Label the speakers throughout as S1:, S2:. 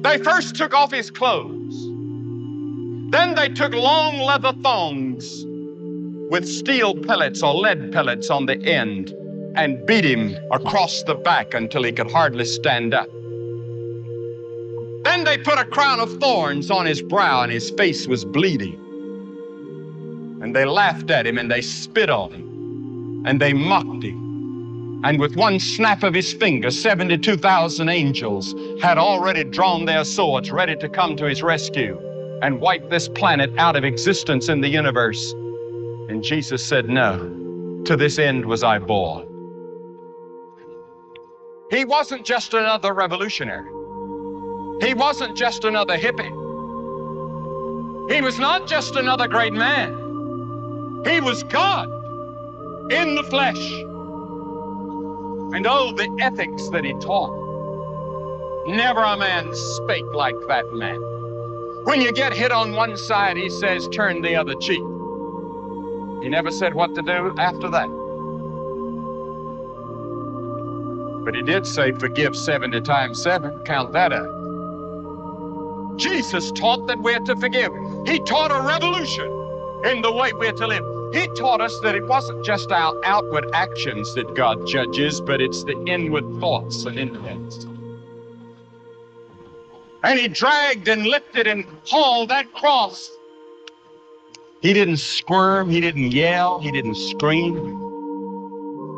S1: They first took off his clothes. Then they took long leather thongs with steel pellets or lead pellets on the end and beat him across the back until he could hardly stand up. Then they put a crown of thorns on his brow and his face was bleeding. And they laughed at him and they spit on him and they mocked him. And with one snap of his finger, 72,000 angels had already drawn their swords ready to come to his rescue and wipe this planet out of existence in the universe. And Jesus said, no, to this end was I born. He wasn't just another revolutionary. He wasn't just another hippie. He was not just another great man. He was God in the flesh. And oh, the ethics that he taught. Never a man spake like that man. When you get hit on one side, he says, turn the other cheek. He never said what to do after that. But he did say, forgive 70 times 7. Count that up. Jesus taught that we're to forgive. He taught a revolution in the way we're to live. He taught us that it wasn't just our outward actions that God judges, but it's the inward thoughts and intents. And he dragged and lifted and hauled that cross. He didn't squirm, he didn't yell, he didn't scream.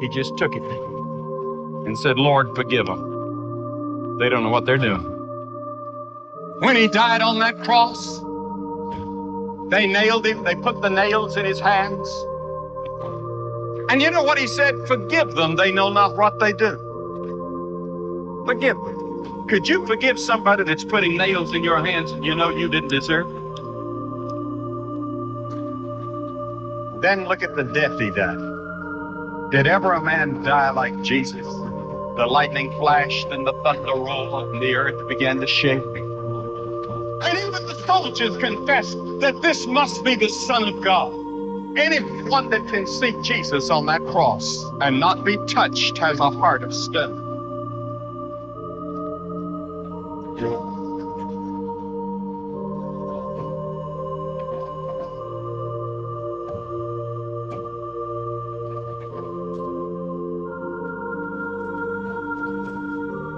S1: He just took it and said, Lord, forgive them. They don't know what they're doing. When he died on that cross, they nailed him. They put the nails in his hands. And you know what he said? Forgive them. They know not what they do. Forgive them. Could you forgive somebody that's putting nails in your hands and you know you didn't deserve it? Then look at the death he died. Did ever a man die like Jesus? The lightning flashed and the thunder rolled and the earth began to shake. And even the soldiers confessed that this must be the Son of God. Anyone that can see Jesus on that cross and not be touched has a heart of stone.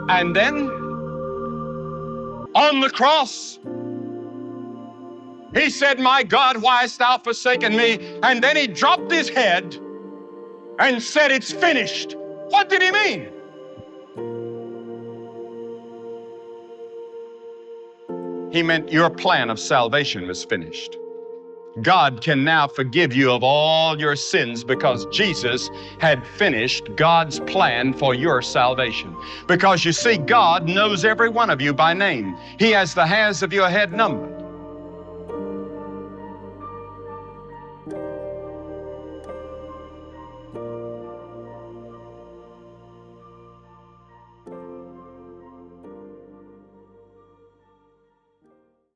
S1: And then, on the cross, he said, my God, why hast thou forsaken me? And then he dropped his head and said, it's finished. What did he mean? He meant your plan of salvation was finished. God can now forgive you of all your sins because Jesus had finished God's plan for your salvation. Because you see, God knows every one of you by name. He has the hairs of your head numbered.